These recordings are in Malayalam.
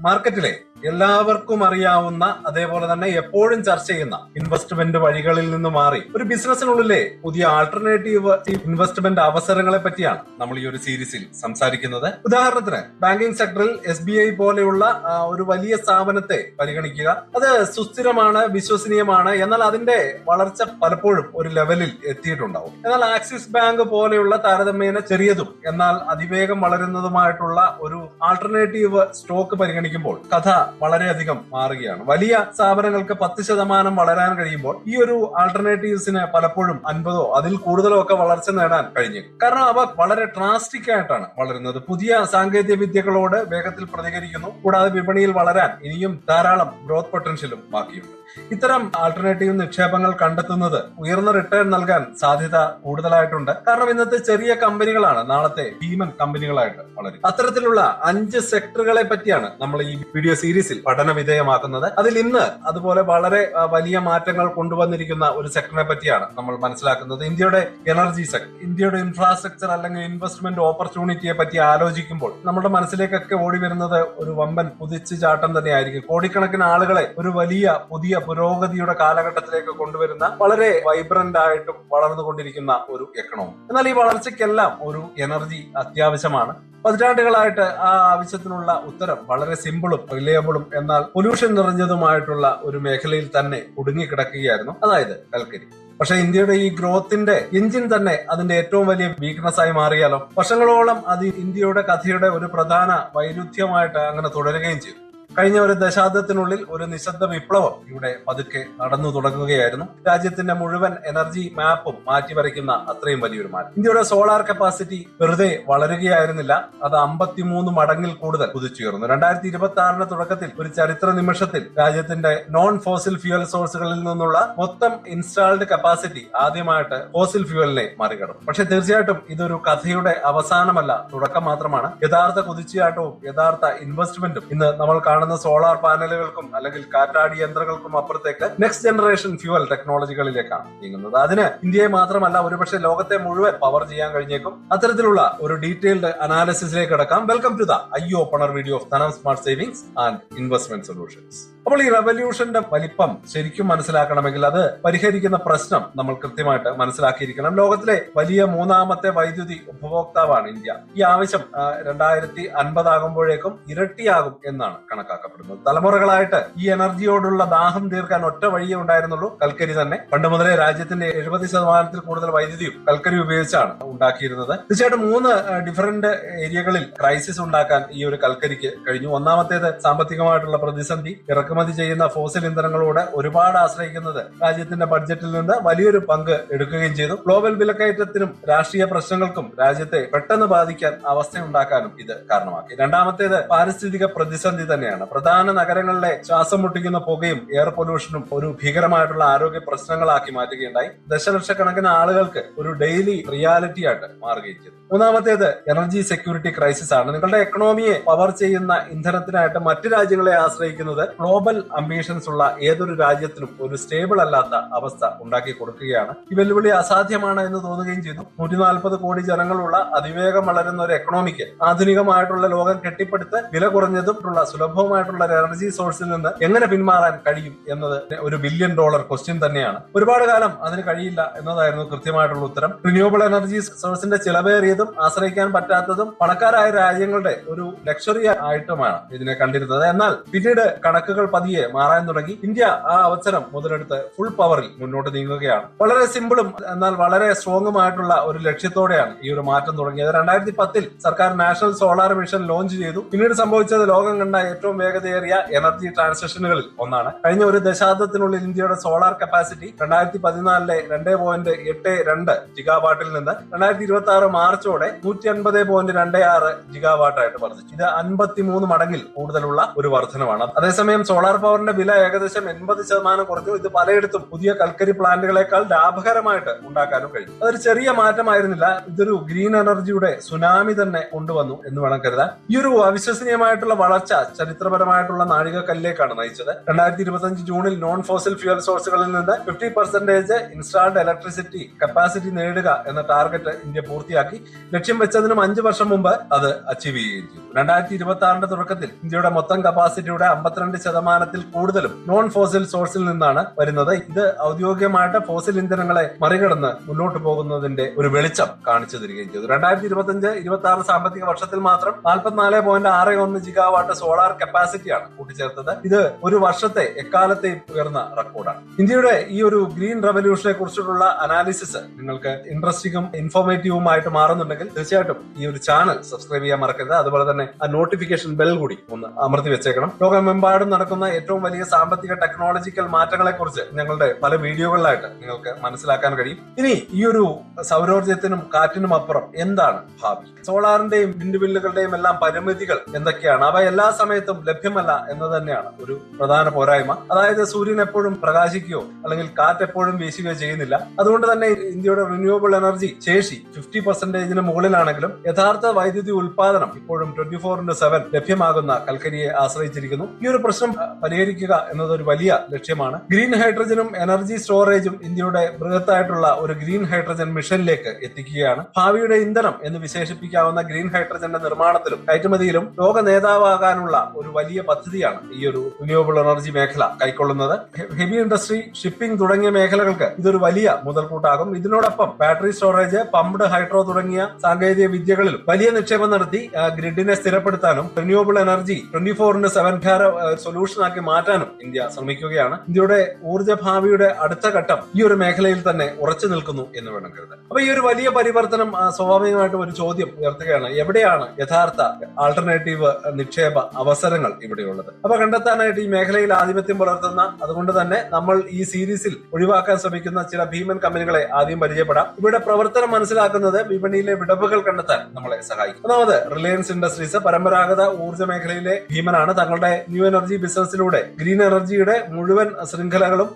മാർക്കറ്റിലെ എല്ലാവർക്കും അറിയാവുന്ന അതേപോലെ തന്നെ എപ്പോഴും ചർച്ച ചെയ്യുന്ന ഇൻവെസ്റ്റ്മെന്റ് വഴികളിൽ നിന്ന് മാറി ഒരു ബിസിനസ്സിനുള്ളിലെ പുതിയ ആൾട്ടർനേറ്റീവ് ഇൻവെസ്റ്റ്മെന്റ് അവസരങ്ങളെ പറ്റിയാണ് നമ്മൾ ഈ ഒരു സീരീസിൽ സംസാരിക്കുന്നത്. ഉദാഹരണത്തിന് ബാങ്കിംഗ് സെക്ടറിൽ SBI പോലെയുള്ള ഒരു വലിയ സ്ഥാപനത്തെ പരിഗണിക്കുക. അത് സുസ്ഥിരമാണ്, വിശ്വസനീയമാണ്, എന്നാൽ അതിന്റെ വളർച്ച പലപ്പോഴും ഒരു ലെവലിൽ എത്തിയിട്ടുണ്ടാവും. എന്നാൽ ആക്സിസ് ബാങ്ക് പോലെയുള്ള താരതമ്യേന ചെറിയതും എന്നാൽ അതിവേഗം വളരുന്നതുമായിട്ടുള്ള ഒരു ആൾട്ടർനേറ്റീവ് സ്റ്റോക്ക് പരിഗണിക്കുമ്പോൾ കഥ വളരെയധികം മാറുകയാണ്. വലിയ സ്ഥാപനങ്ങൾക്ക് 10% വളരാൻ കഴിയുമ്പോൾ ഈ ഒരു ആൾട്ടർനേറ്റീവ്സിന് പലപ്പോഴും 50 അതിൽ കൂടുതലോ ഒക്കെ വളർച്ച നേടാൻ കഴിഞ്ഞു. കാരണം അവ വളരെ ഡ്രാസ്റ്റിക് ആയിട്ടാണ് വളരുന്നത്. പുതിയ സാങ്കേതിക വിദ്യകളോട് വേഗത്തിൽ പ്രതികരിക്കുന്നു. കൂടാതെ വിപണിയിൽ വളരാൻ ഇനിയും ധാരാളം ഗ്രോത്ത് പൊട്ടൻഷ്യലും ബാക്കിയുണ്ട്. ഇത്തരം ആൾട്ടർനേറ്റീവ് നിക്ഷേപങ്ങൾ കണ്ടെത്തുന്നത് ഉയർന്ന റിട്ടേൺ നൽകാൻ സാധ്യത കൂടുതലായിട്ടുണ്ട്. കാരണം ഇന്നത്തെ ചെറിയ കമ്പനികളാണ് നാളത്തെ ഭീമൻ കമ്പനികളായിട്ട് വളരും. അത്തരത്തിലുള്ള 5 സെക്ടറുകളെ പറ്റിയാണ് നമ്മൾ ഈ വീഡിയോ സീരീസിൽ പഠന വിധേയമാക്കുന്നത്. അതിൽ ഇന്ന് അതുപോലെ വളരെ വലിയ മാറ്റങ്ങൾ കൊണ്ടുവന്നിരിക്കുന്ന ഒരു സെക്ടറിനെ പറ്റിയാണ് നമ്മൾ മനസ്സിലാക്കുന്നത്. ഇന്ത്യയുടെ എനർജി സെക്ടർ, ഇന്ത്യയുടെ ഇൻഫ്രാസ്ട്രക്ചർ അല്ലെങ്കിൽ ഇൻവെസ്റ്റ്മെന്റ് ഓപ്പർച്യൂണിറ്റിയെ പറ്റി ആലോചിക്കുമ്പോൾ നമ്മുടെ മനസ്സിലേക്കൊക്കെ ഓടി വരുന്നത് ഒരു വമ്പൻ കുതിച്ചു ചാട്ടം തന്നെയായിരിക്കും. കോടിക്കണക്കിന് ആളുകളെ ഒരു വലിയ പുതിയ പുരോഗതിയുടെ കാലഘട്ടത്തിലേക്ക് കൊണ്ടുവരുന്ന വളരെ വൈബ്രന്റ് ആയിട്ടും വളർന്നുകൊണ്ടിരിക്കുന്ന ഒരു എക്കണോമി. എന്നാൽ ഈ വളർച്ചയ്ക്കെല്ലാം ഒരു എനർജി അത്യാവശ്യമാണ്. പതിറ്റാണ്ടുകളായിട്ട് ആ ആവശ്യത്തിനുള്ള ഉത്തരം വളരെ സിമ്പിളും റിലയബിളും എന്നാൽ പൊല്യൂഷൻ നിറഞ്ഞതുമായിട്ടുള്ള ഒരു മേഖലയിൽ തന്നെ കുടുങ്ങിക്കിടക്കുകയായിരുന്നു, അതായത് കൽക്കരി. പക്ഷെ ഇന്ത്യയുടെ ഈ ഗ്രോത്തിന്റെ എഞ്ചിൻ തന്നെ അതിന്റെ ഏറ്റവും വലിയ വീക്ക്നെസ് ആയി മാറിയാലോ? വർഷങ്ങളോളം അത് ഇന്ത്യയുടെ കഥയുടെ ഒരു പ്രധാന വൈരുദ്ധ്യമായിട്ട് അങ്ങനെ തുടരുകയും ചെയ്തു. കഴിഞ്ഞ ഒരു ദശാബ്ദത്തിനുള്ളിൽ ഒരു നിശബ്ദ വിപ്ലവം ഇവിടെ പതുക്കെ നടന്നു തുടങ്ങുകയായിരുന്നു. രാജ്യത്തിന്റെ മുഴുവൻ എനർജി മാപ്പും മാറ്റിവരയ്ക്കുന്ന അത്രയും വലിയൊരു മാറ്റം. ഇന്ത്യയുടെ സോളാർ കപ്പാസിറ്റി വെറുതെ വളരുകയായിരുന്നില്ല, അത് 53 മടങ്ങിൽ കൂടുതൽ കുതിച്ചുയർന്നു. 2026 തുടക്കത്തിൽ ഒരു ചരിത്ര നിമിഷത്തിൽ രാജ്യത്തിന്റെ നോൺ ഫോസിൽ ഫ്യൂവൽ സോഴ്സുകളിൽ നിന്നുള്ള മൊത്തം ഇൻസ്റ്റാൾഡ് കപ്പാസിറ്റി ആദ്യമായിട്ട് ഫോസിൽ ഫ്യൂവലിനെ മറികടന്നു. പക്ഷെ തീർച്ചയായിട്ടും ഇതൊരു കഥയുടെ അവസാനമല്ല, തുടക്കം മാത്രമാണ്. യഥാർത്ഥ കുതിച്ചുചാട്ടവും യഥാർത്ഥ ഇൻവെസ്റ്റ്മെന്റും ഇന്ന് നമ്മൾ കാണുന്ന സോളാർ പാനലുകൾക്കും അല്ലെങ്കിൽ കാറ്റാടി യന്ത്രങ്ങൾക്കും അപ്പുറത്തേക്ക് നെക്സ്റ്റ് ജനറേഷൻ ഫ്യൂവൽ ടെക്നോളജികളിലേക്കാണ് നീങ്ങുന്നത്. അതിന് ഇന്ത്യയെ മാത്രമല്ല ഒരുപക്ഷെ ലോകത്തെ മുഴുവൻ പവർ ചെയ്യാൻ കഴിഞ്ഞേക്കും. അത്തരത്തിലുള്ള ഒരു ഡീറ്റെയിൽഡ് അനാലിസിസിലേക്ക് കടക്കാം. Welcome to the eye opener video of Dhanam smart savings and investment solutions. അപ്പോൾ ഈ റെവല്യൂഷന്റെ വലിപ്പം ശരിക്കും മനസ്സിലാക്കണമെങ്കിൽ അത് പരിഹരിക്കുന്ന പ്രശ്നം നമ്മൾ കൃത്യമായിട്ട് മനസ്സിലാക്കിയിരിക്കണം. ലോകത്തിലെ വലിയ 3ാമത്തെ വൈദ്യുതി ഉപഭോക്താവാണ് ഇന്ത്യ. ഈ ആവശ്യം 2050 ആകുമ്പോഴേക്കും ഇരട്ടിയാകും എന്നാണ് കണക്കാക്കപ്പെടുന്നത്. തലമുറകളായിട്ട് ഈ എനർജിയോടുള്ള ദാഹം തീർക്കാൻ ഒറ്റ വഴിയേ ഉണ്ടായിരുന്നുള്ളൂ, കൽക്കരി തന്നെ. പണ്ട് മുതലേ രാജ്യത്തിന്റെ 70% കൂടുതൽ വൈദ്യുതിയും കൽക്കരി ഉപയോഗിച്ചാണ് ഉണ്ടാക്കിയിരുന്നത്. തീർച്ചയായിട്ടും 3 ഡിഫറന്റ് ഏരിയകളിൽ ക്രൈസിസ് ഉണ്ടാക്കാൻ ഈ ഒരു കൽക്കരിക്ക് കഴിഞ്ഞു. ഒന്നാമത്തേത് സാമ്പത്തികമായിട്ടുള്ള പ്രതിസന്ധി. ഇറക്കുമതി ചെയ്യുന്ന ഫോസിൽ ഇന്ധനങ്ങളോട് ഒരുപാട് ആശ്രയിക്കുന്നത് രാജ്യത്തിന്റെ ബഡ്ജറ്റിൽ നിന്ന് വലിയൊരു പങ്ക് എടുക്കുകയും ചെയ്തു. ഗ്ലോബൽ വിലക്കയറ്റത്തിനും രാഷ്ട്രീയ പ്രശ്നങ്ങൾക്കും രാജ്യത്തെ പെട്ടെന്ന് ബാധിക്കാൻ അവസ്ഥയുണ്ടാക്കാനും ഇത് കാരണമാക്കി. രണ്ടാമത്തേത് പാരിസ്ഥിതിക പ്രതിസന്ധി തന്നെയാണ്. പ്രധാന നഗരങ്ങളിലെ ശ്വാസം മുട്ടിക്കുന്ന പുകയും എയർ പൊല്യൂഷനും ഒരു ഭീകരമായിട്ടുള്ള ആരോഗ്യ പ്രശ്നങ്ങളാക്കി മാറ്റുകയുണ്ടായി. ദശലക്ഷക്കണക്കിന് ആളുകൾക്ക് ഒരു ഡെയിലി റിയാലിറ്റി ആയിട്ട് മാറുകയും ചെയ്തു. മൂന്നാമത്തേത് എനർജി സെക്യൂരിറ്റി ക്രൈസിസ് ആണ്. നിങ്ങളുടെ എക്കണോമിയെ പവർ ചെയ്യുന്ന ഇന്ധനത്തിനായിട്ട് മറ്റു രാജ്യങ്ങളെ ആശ്രയിക്കുന്നത് ഗ്ലോബൽ അംബീഷൻസ് ഉള്ള ഏതൊരു രാജ്യത്തിനും ഒരു സ്റ്റേബിൾ അല്ലാത്ത അവസ്ഥ ഉണ്ടാക്കി കൊടുക്കുകയാണ്. ഈ വെല്ലുവിളി അസാധ്യമാണ് എന്ന് തോന്നുകയും ചെയ്തു. 140 കോടി ജനങ്ങളുള്ള അതിവേഗം വളരുന്ന ഒരു എക്കണോമിക്ക് ആധുനികമായിട്ടുള്ള ലോകം കെട്ടിപ്പടുത്ത് വില കുറഞ്ഞതും സുലഭവുമായിട്ടുള്ള എനർജി സോഴ്സിൽ നിന്ന് എങ്ങനെ പിന്മാറാൻ കഴിയും എന്നത് ഒരു $1 ബില്യൺ ക്വസ്റ്റ്യൻ തന്നെയാണ്. ഒരുപാട് കാലം അതിന് കഴിയില്ല എന്നതായിരുന്നു കൃത്യമായിട്ടുള്ള ഉത്തരം. റിന്യൂവബിൾ എനർജി സോഴ്സിന്റെ ചിലവേറിയതും ആശ്രയിക്കാൻ പറ്റാത്തതും പണക്കാരായ രാജ്യങ്ങളുടെ ഒരു ലക്ഷറി ആയിട്ടുമാണ് ഇതിനെ കണ്ടിരുന്നത്. എന്നാൽ പിന്നീട് കണക്കുകൾ പതിയെ മാറാൻ തുടങ്ങി. ഇന്ത്യ ആ അവസരം മുതലെടുത്ത് ഫുൾ പവറിൽ മുന്നോട്ട് നീങ്ങുകയാണ്. വളരെ സിമ്പിളും എന്നാൽ വളരെ സ്ട്രോങ്ങുമായിട്ടുള്ള ഒരു ലക്ഷ്യത്തോടെയാണ് ഈ ഒരു മാറ്റം തുടങ്ങിയത്. 2010 സർക്കാർ നാഷണൽ സോളാർ മിഷൻ ലോഞ്ച് ചെയ്തു. പിന്നീട് സംഭവിച്ചത് ലോകം കണ്ട ഏറ്റവും വേഗതയേറിയ എനർജി ട്രാൻസിഷനുകളിൽ ഒന്നാണ്. കഴിഞ്ഞ ഒരു ദശാബ്ദത്തിനുള്ളിൽ ഇന്ത്യയുടെ സോളാർ കപ്പാസിറ്റി 2014 2.82 ജിഗാവാട്ടിൽ നിന്ന് 2026 മാർച്ചോടെ 150.26 ജിഗാവാട്ടായിട്ട് വർദ്ധിച്ചു. ഇത് 53 മടങ്ങിൽ കൂടുതലുള്ള ഒരു വർധനമാണ്. അതേസമയം സോളാർ സോളാർ പവറിന്റെ വില ഏകദേശം 80% കുറഞ്ഞു. ഇത് പലയിടത്തും പുതിയ കൽക്കരി പ്ലാന്റുകളെക്കാൾ ലാഭകരമായിട്ട് ഉണ്ടാക്കാനും കഴിയും. അതൊരു ചെറിയ മാറ്റമായിരുന്നില്ല, ഇതൊരു ഗ്രീൻ എനർജിയുടെ സുനാമി തന്നെ കൊണ്ടുവന്നു എന്ന് വേണം കരുതാൻ. ഈ ഒരു അവിശ്വസനീയമായിട്ടുള്ള വളർച്ച ചരിത്രപരമായിട്ടുള്ള നാഴികക്കല്ലിലേക്കാണ് നയിച്ചത്. 2025 ജൂണിൽ നോൺ ഫോസിൽ ഫ്യൂൽ സോഴ്സുകളിൽ നിന്ന് 50% ഇൻസ്റ്റാൾഡ് ഇലക്ട്രിസിറ്റി കപ്പാസിറ്റി നേടുക എന്ന ടാർഗറ്റ് ഇന്ത്യ പൂർത്തിയാക്കി. ലക്ഷ്യം വെച്ചതിനും 5 വർഷം മുമ്പ് അത് അച്ചീവ് ചെയ്യുകയും ചെയ്തു. 2026 തുടക്കത്തിൽ ഇന്ത്യയുടെ മൊത്തം കപ്പാസിറ്റിയുടെ 52% കൂടുതലും നോൺ ഫോസിൽ സോഴ്സിൽ നിന്നാണ് വരുന്നത്. ഇത് ഔദ്യോഗികമായിട്ട് ഫോസിൽ ഇന്ധനങ്ങളെ മറികടന്ന് മുന്നോട്ട് പോകുന്നതിന്റെ ഒരു വെളിച്ചം കാണിച്ചു തരികയും ചെയ്തു. 2025-26 സാമ്പത്തിക വർഷത്തിൽ മാത്രം 44.61 ജിഗാവാട്ട് സോളാർ കപ്പാസിറ്റിയാണ് കൂട്ടിച്ചേർത്തത്. ഇത് ഒരു വർഷത്തെ എക്കാലത്തെയും ഉയർന്ന റെക്കോർഡാണ്. ഇന്ത്യയുടെ ഈ ഒരു ഗ്രീൻ റവല്യൂഷനെ കുറിച്ചിട്ടുള്ള അനാലിസിസ് നിങ്ങൾക്ക് ഇൻട്രസ്റ്റിംഗും ഇൻഫോർമേറ്റീവുമായിട്ട് മാറുന്നുണ്ടെങ്കിൽ തീർച്ചയായിട്ടും ഈ ഒരു ചാനൽ സബ്സ്ക്രൈബ് ചെയ്യാൻ മറക്കരുത്. അതുപോലെ തന്നെ ആ നോട്ടിഫിക്കേഷൻ ബെൽ കൂടി ഒന്ന് അമർത്തി വെച്ചേക്കണം. ലോകമെമ്പാടും നടക്കുന്ന ഏറ്റവും വലിയ സാമ്പത്തിക ടെക്നോളജിക്കൽ മാറ്റങ്ങളെ കുറിച്ച് ഞങ്ങളുടെ പല വീഡിയോകളിലായിട്ട് നിങ്ങൾക്ക് മനസ്സിലാക്കാൻ കഴിയും. ഇനി ഈ ഒരു സൗരോർജ്ജത്തിനും കാറ്റിനും അപ്പുറം എന്താണ് ഭാവി? സോളാറിന്റെയും വിൻഡ് മില്ലുകളുടെയും എല്ലാം പരിമിതികൾ എന്തൊക്കെയാണ്? അവ എല്ലാ സമയത്തും ലഭ്യമല്ല എന്ന് തന്നെയാണ് ഒരു പ്രധാന പോരായ്മ. അതായത് സൂര്യൻ എപ്പോഴും പ്രകാശിക്കുകയോ അല്ലെങ്കിൽ കാറ്റ് എപ്പോഴും വീശുകയോ ചെയ്യുന്നില്ല. അതുകൊണ്ട് തന്നെ ഇന്ത്യയുടെ റിന്യൂവബിൾ എനർജി ശേഷി 50% മുകളിലാണെങ്കിലും യഥാർത്ഥ വൈദ്യുതി ഉൽപാദനം ഇപ്പോഴും 24/7 ലഭ്യമാകുന്ന കൽക്കരിയെ ആശ്രയിച്ചിരിക്കുന്നു. ഈ ഒരു പ്രശ്നം പരിഹരിക്കുക എന്നത് ഒരു വലിയ ലക്ഷ്യമാണ്. ഗ്രീൻ ഹൈഡ്രജനും എനർജി സ്റ്റോറേജും ഇന്ത്യയുടെ ബൃഹത്തായിട്ടുള്ള ഒരു ഗ്രീൻ ഹൈഡ്രജൻ മിഷനിലേക്ക് എത്തിക്കുകയാണ്. ഭാവിയുടെ ഇന്ധനം എന്ന് വിശേഷിപ്പിക്കാവുന്ന ഗ്രീൻ ഹൈഡ്രജന്റെ നിർമ്മാണത്തിലും കയറ്റുമതിയിലും ലോക നേതാവാകാനുള്ള ഒരു വലിയ പദ്ധതിയാണ് ഈ ഒരു റിന്യൂവബിൾ എനർജി മേഖല കൈക്കൊള്ളുന്നത്. ഹെവി ഇൻഡസ്ട്രി, ഷിപ്പിംഗ് തുടങ്ങിയ മേഖലകൾക്ക് ഇതൊരു വലിയ മുതൽക്കൂട്ടാകും. ഇതിനോടൊപ്പം ബാറ്ററി സ്റ്റോറേജ്, പമ്പ്ഡ് ഹൈഡ്രോ തുടങ്ങിയ സാങ്കേതിക വിദ്യകളിലും വലിയ നിക്ഷേപം നടത്തി ഗ്രിഡിനെ സ്ഥിരപ്പെടുത്താനും റിന്യൂവബിൾ എനർജി 24/7 സൊല്യൂഷനാക്കി മാറ്റാനും ഇന്ത്യ ശ്രമിക്കുകയാണ്. ഇന്ത്യയുടെ ഊർജ്ജ ഭാവിയുടെ അടുത്ത ഘട്ടം ഈ ഒരു മേഖലയിൽ തന്നെ ഉറച്ചു നിൽക്കുന്നു എന്ന് വേണം കരുതാൻ. അപ്പൊ ഈ ഒരു വലിയ പരിവർത്തനം സ്വാഭാവികമായിട്ടും ഒരു ചോദ്യം ഉയർത്തുകയാണ്: എവിടെയാണ് യഥാർത്ഥ ആൾട്ടർനേറ്റീവ് നിക്ഷേപ അവസരങ്ങൾ ഇവിടെയുള്ളത്? അപ്പൊ കണ്ടെത്താനായിട്ട് ഈ മേഖലയിൽ ആധിപത്യം പുലർത്തുന്ന, അതുകൊണ്ട് തന്നെ നമ്മൾ ഈ സീരീസിൽ ഒഴിവാക്കാൻ ശ്രമിക്കുന്ന ചില ഭീമൻ കമ്പനികളെ ആദ്യം പരിചയപ്പെടാം. ഇവരുടെ പ്രവർത്തനം മനസ്സിലാക്കുന്നത് വിപണിയിലെ വിടവുകൾ കണ്ടെത്താൻ നമ്മളെ സഹായിക്കും. ഒന്നാമത് റിലയൻസ് ഇൻഡസ്ട്രീസ്. പരമ്പരാഗത ഊർജ്ജ മേഖലയിലെ ഭീമനാണ്. തങ്ങളുടെ ന്യൂ എനർജി ബിസിനസിലൂടെ ഗ്രീൻ എനർജിയുടെ മുഴുവൻ ശൃംഖലകളിലും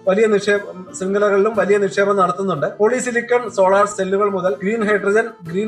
വലിയ നിക്ഷേപം നടത്തുന്നുണ്ട്. പോളിസിലിക്കൺ സോളാർ സെല്ലുകൾ മുതൽ ഗ്രീൻ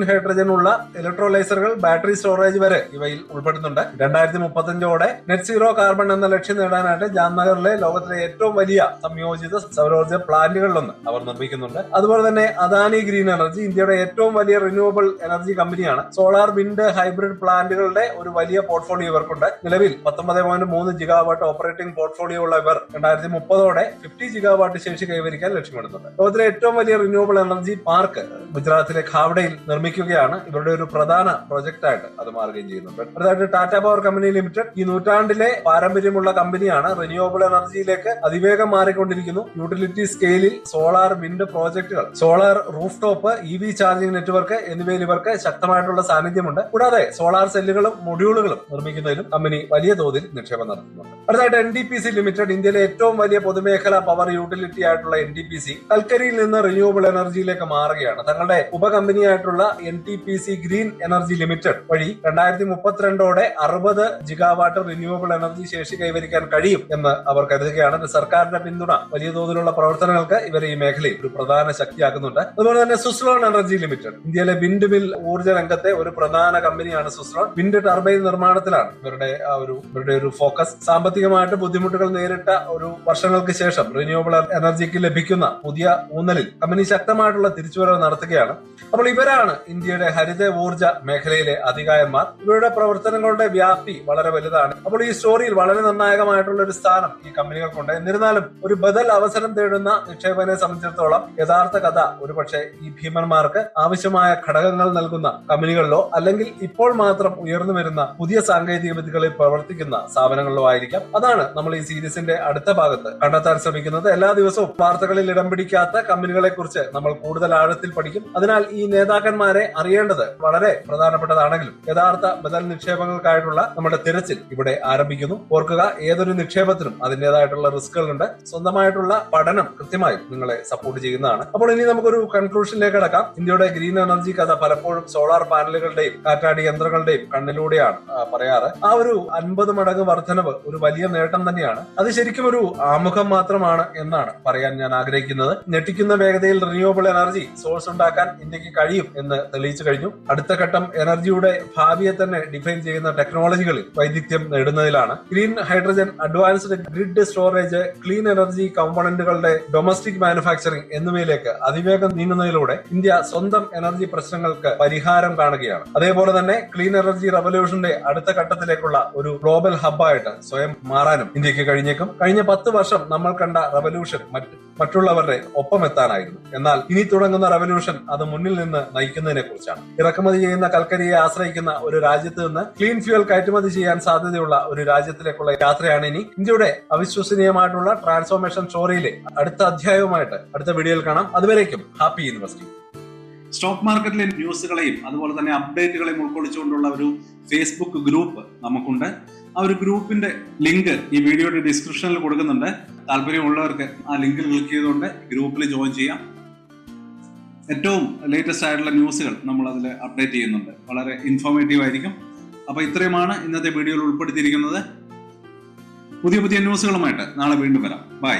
ഹൈഡ്രജൻ ഉള്ള ഇലക്ട്രോലൈസറുകൾ, ബാറ്ററി സ്റ്റോറേജ് വരെ ഇവയിൽ ഉൾപ്പെടുന്നുണ്ട്. 2035ഓടെ നെറ്റ് സീറോ കാർബൺ എന്ന ലക്ഷ്യം നേടാനായിട്ട് ജാംനഗറിലെ ലോകത്തിലെ ഏറ്റവും വലിയ സംയോജിത സൗരോർജ്ജ പ്ലാന്റുകളിലൊന്ന് അവർ നിർമ്മിക്കുന്നുണ്ട്. അതുപോലെ തന്നെ അദാനി ഗ്രീൻ എനർജി ഇന്ത്യയുടെ ഏറ്റവും വലിയ റിന്യൂവബിൾ എനർജി കമ്പനിയാണ്. സോളാർ, വിൻഡ്, ഹൈബ്രിഡ് പ്ലാന്റുകളുടെ ഒരു വലിയ പോർട്ട്ഫോളിയോ ഇവർക്കുണ്ട്. നിലവിൽ 19.3 ജിഗാവാട്ട് ഓപ്പറേറ്റിംഗ് പോർട്ട്ഫോളിയോ ഉള്ള ഇവർ 2030ഓടെ 50 ജിഗാവാട്ട് ശേഷി കൈവരിക്കാൻ ലക്ഷ്യമിടുന്നുണ്ട്. ലോകത്തിലെ ഏറ്റവും വലിയ റിന്യൂവബിൾ എനർജി പാർക്ക് ഗുജറാത്തിലെ ഖാവ്ഡയിൽ നിർമ്മിക്കുകയാണ്. ഇവരുടെ ഒരു പ്രധാന പ്രൊജക്ട് ആയിട്ട് അത് മാറുകയും ചെയ്യുന്നുണ്ട്. അടുത്തായിട്ട് ടാറ്റ പവർ കമ്പനി ലിമിറ്റഡ്. ഈ നൂറ്റാണ്ടിലെ പാരമ്പര്യമുള്ള കമ്പനിയാണ്. റിന്യൂവബിൾ എനർജിയിലേക്ക് അതിവേഗം മാറിക്കൊണ്ടിരിക്കുന്നു. യൂട്ടിലിറ്റി സ്കെയിലിൽ സോളാർ, വിൻഡ് പ്രോജക്ടുകൾ, solar roof top, EV charging network എന്നിവയിൽ ഇവർക്ക് ശക്തമായിട്ടുള്ള സാന്നിധ്യമുണ്ട്. കൂടാതെ സോളാർ സെല്ലുകളും മൊഡ്യൂളുകളും നിർമ്മിക്കുന്നതിലും കമ്പനി വലിയ തോതിൽ നിക്ഷേപം നടത്തുന്നുണ്ട്. അടുത്തായിട്ട് NTPC ലിമിറ്റഡ്. ഇന്ത്യയിലെ ഏറ്റവും വലിയ പൊതുമേഖലാ പവർ യൂട്ടിലിറ്റി ആയിട്ടുള്ള NTPC കൽക്കരിയിൽ നിന്ന് റിന്യൂവബിൾ എനർജിയിലേക്ക് മാറുകയാണ്. തങ്ങളുടെ ഉപകമ്പനിയായിട്ടുള്ള NTPC ഗ്രീൻ എനർജി ലിമിറ്റഡ് വഴി 2032ഓടെ 60 ജിഗാവാട്ട് റിന്യൂവബിൾ എനർജി ശേഷി കൈവരിക്കാൻ കഴിയും എന്ന് അവർ കരുതുകയാണ്. സർക്കാരിന്റെ പിന്തുണ വലിയ തോതിലുള്ള പ്രവർത്തനങ്ങൾക്ക് ഇവരെ ഈ മേഖലയിൽ ഒരു പ്രധാന ശക്തിയാക്കുന്നുണ്ട്. അതുപോലെ തന്നെ സുസ്ലോൺ എനർജി ലിമിറ്റഡ്. ഇന്ത്യയിലെ വിൻഡ് മിൽ ഊർജ്ജ രംഗത്തെ ഒരു പ്രധാന കമ്പനിയാണ് സുസ്ലോൺ. വിൻഡ് ടർബൈൻ നിർമ്മാണത്തിലാണ് ഇവരുടെ ഒരു ഫോക്കസ്. സാമ്പത്തികമായിട്ട് ബുദ്ധിമുട്ടുകൾ നേരിട്ട ഒരു വർഷങ്ങൾക്ക് ശേഷം റിന്യൂവബിൾ എനർജിക്ക് ലഭിക്കുന്ന പുതിയ ഊന്നലിൽ കമ്പനി ശക്തമായിട്ടുള്ള തിരിച്ചുവരവ് നടത്തുകയാണ്. അപ്പോൾ ഇവരാണ് ഇന്ത്യയുടെ ഹരിത ഊർജ്ജ മേഖലയിലെ അധികായന്മാർ. ഇവരുടെ പ്രവർത്തനങ്ങളുടെ വ്യാപ്തി വളരെ വലുതാണ്. അപ്പോൾ ഈ സ്റ്റോറിയിൽ വളരെ നിർണായകമായിട്ടുള്ള ഒരു സ്ഥാനം ഈ കമ്പനികൾക്കുണ്ട്. എന്നിരുന്നാലും ഒരു ബദൽ അവസരം തേടുന്ന നിക്ഷേപകനെ സംബന്ധിച്ചിടത്തോളം യഥാർത്ഥ കഥ ഒരുപക്ഷെ ഈ ഭീമന്മാർക്ക് ആവശ്യമായ ഘടകങ്ങൾ നൽകുന്ന കമ്പനികളിലോ അല്ലെങ്കിൽ ഇപ്പോൾ മാത്രം ഉയർന്നു വരുന്ന പുതിയ സാങ്കേതിക വിദ്യകളിൽ പ്രവർത്തിക്കുന്ന സ്ഥാപനങ്ങളിലോ ആയിരിക്കാം. അതാണ് നമ്മൾ ഈ സീരീസിന്റെ അടുത്ത ഭാഗത്ത് കണ്ടെത്താൻ ശ്രമിക്കുന്നത്. എല്ലാ ദിവസവും വാർത്തകളിൽ ഇടം പിടിക്കാത്ത കമ്പനികളെ കുറിച്ച് നമ്മൾ കൂടുതൽ ആഴത്തിൽ പഠിക്കും. അതിനാൽ ഈ നേതാക്കന്മാരെ അറിയേണ്ടത് വളരെ പ്രധാനപ്പെട്ടതാണെങ്കിലും യഥാർത്ഥ ബദൽ നിക്ഷേപങ്ങൾക്കായിട്ടുള്ള നമ്മുടെ തിരച്ചിൽ ഇവിടെ ആരംഭിക്കുന്നു. ഓർക്കുക, ഏതൊരു നിക്ഷേപത്തിനും അതിന്റേതായിട്ടുള്ള റിസ്കുകളുണ്ട്. സ്വന്തമായിട്ടുള്ള പഠനം കൃത്യമായി നിങ്ങളെ സപ്പോർട്ട് ചെയ്യുന്നതാണ്. അപ്പോൾ ഇനി നമുക്കൊരു കൺക്ലൂഷനിലേക്ക് കടക്കാം. ഇന്ത്യയുടെ ഗ്രീൻ എനർജി കഥ പലപ്പോഴും സോളാർ പാനലുകളുടെയും കാറ്റാടി യന്ത്രങ്ങളുടെയും കണ്ണിലൂടെയാണ് പറയാറ്. ആ ഒരു 50 മടങ്ങ് വർധനവ് ഒരു വലിയ വലിയ നേട്ടം തന്നെയാണ്. അത് ശരിക്കും ഒരു ആമുഖം മാത്രമാണ് എന്നാണ് പറയാൻ ഞാൻ ആഗ്രഹിക്കുന്നത്. ഞെട്ടിക്കുന്ന വേഗതയിൽ റിന്യൂവബിൾ എനർജി സോഴ്സ് ഉണ്ടാക്കാൻ ഇന്ത്യക്ക് കഴിയും എന്ന് തെളിയിച്ചു കഴിഞ്ഞു. അടുത്ത ഘട്ടം എനർജിയുടെ ഭാവിയെ തന്നെ ഡിഫൈൻ ചെയ്യുന്ന ടെക്നോളജികളിൽ വൈദഗ്ധ്യം നേടുന്നതിലാണ്. Green hydrogen, advanced grid storage, clean energy കമ്പോണന്റുകളുടെ ഡൊമസ്റ്റിക് മാനുഫാക്ചറിംഗ് എന്നിവയിലേക്ക് അതിവേഗം നീങ്ങുന്നതിലൂടെ ഇന്ത്യ സ്വന്തം എനർജി പ്രശ്നങ്ങൾക്ക് പരിഹാരം കാണുകയാണ്. അതേപോലെ തന്നെ ക്ലീൻ എനർജി റവല്യൂഷന്റെ അടുത്ത ഘട്ടത്തിലേക്കുള്ള ഒരു ഗ്ലോബൽ ഹബ്ബായിട്ട് സ്വയം മാറാനും ഇന്ത്യക്ക് കഴിഞ്ഞേക്കും. കഴിഞ്ഞ 10 വർഷം നമ്മൾ കണ്ട റവല്യൂഷൻ മറ്റുള്ളവരുടെ ഒപ്പം എത്താനായിരുന്നു. എന്നാൽ ഇനി തുടങ്ങുന്ന റവല്യൂഷൻ അത് മുന്നിൽ നിന്ന് നയിക്കുന്നതിനെ കുറിച്ചാണ്. ഇറക്കുമതി ചെയ്യുന്ന കൽക്കരിയെ ആശ്രയിക്കുന്ന ഒരു രാജ്യത്ത് നിന്ന് ക്ലീൻ ഫ്യൂൽ കയറ്റുമതി ചെയ്യാൻ സാധ്യതയുള്ള ഒരു രാജ്യത്തിലേക്കുള്ള യാത്രയാണ് ഇനി. ഇന്ത്യയുടെ അവിശ്വസനീയമായിട്ടുള്ള ട്രാൻസ്ഫോർമേഷൻ സ്റ്റോറിയിലെ അടുത്ത അധ്യായവുമായിട്ട് അടുത്ത വീഡിയോയിൽ കാണാം. അതുവരേക്കും ഹാപ്പി ഇൻവെസ്റ്റിംഗ്. സ്റ്റോക്ക് മാർക്കറ്റിലെ ന്യൂസുകളെയും അതുപോലെ തന്നെ അപ്ഡേറ്റുകളെയും ഉൾക്കൊള്ളിച്ചുകൊണ്ടുള്ള ഒരു ഫേസ്ബുക്ക് ഗ്രൂപ്പ് നമുക്കുണ്ട്. ആ ഒരു ഗ്രൂപ്പിന്റെ ലിങ്ക് ഈ വീഡിയോയുടെ ഡിസ്ക്രിപ്ഷനിൽ കൊടുക്കുന്നുണ്ട്. താല്പര്യമുള്ളവർക്ക് ആ ലിങ്കിൽ ക്ലിക്ക് ചെയ്തുകൊണ്ട് ഗ്രൂപ്പിൽ ജോയിൻ ചെയ്യാം. ഏറ്റവും ലേറ്റസ്റ്റ് ആയിട്ടുള്ള ന്യൂസുകൾ നമ്മൾ അതിൽ അപ്ഡേറ്റ് ചെയ്യുന്നുണ്ട്. വളരെ ഇൻഫോർമേറ്റീവ് ആയിരിക്കും. അപ്പൊ ഇത്രയുമാണ് ഇന്നത്തെ വീഡിയോയിൽ ഉൾപ്പെടുത്തിയിരിക്കുന്നത്. പുതിയ ന്യൂസുകളുമായിട്ട് നാളെ വീണ്ടും വരാം. ബൈ.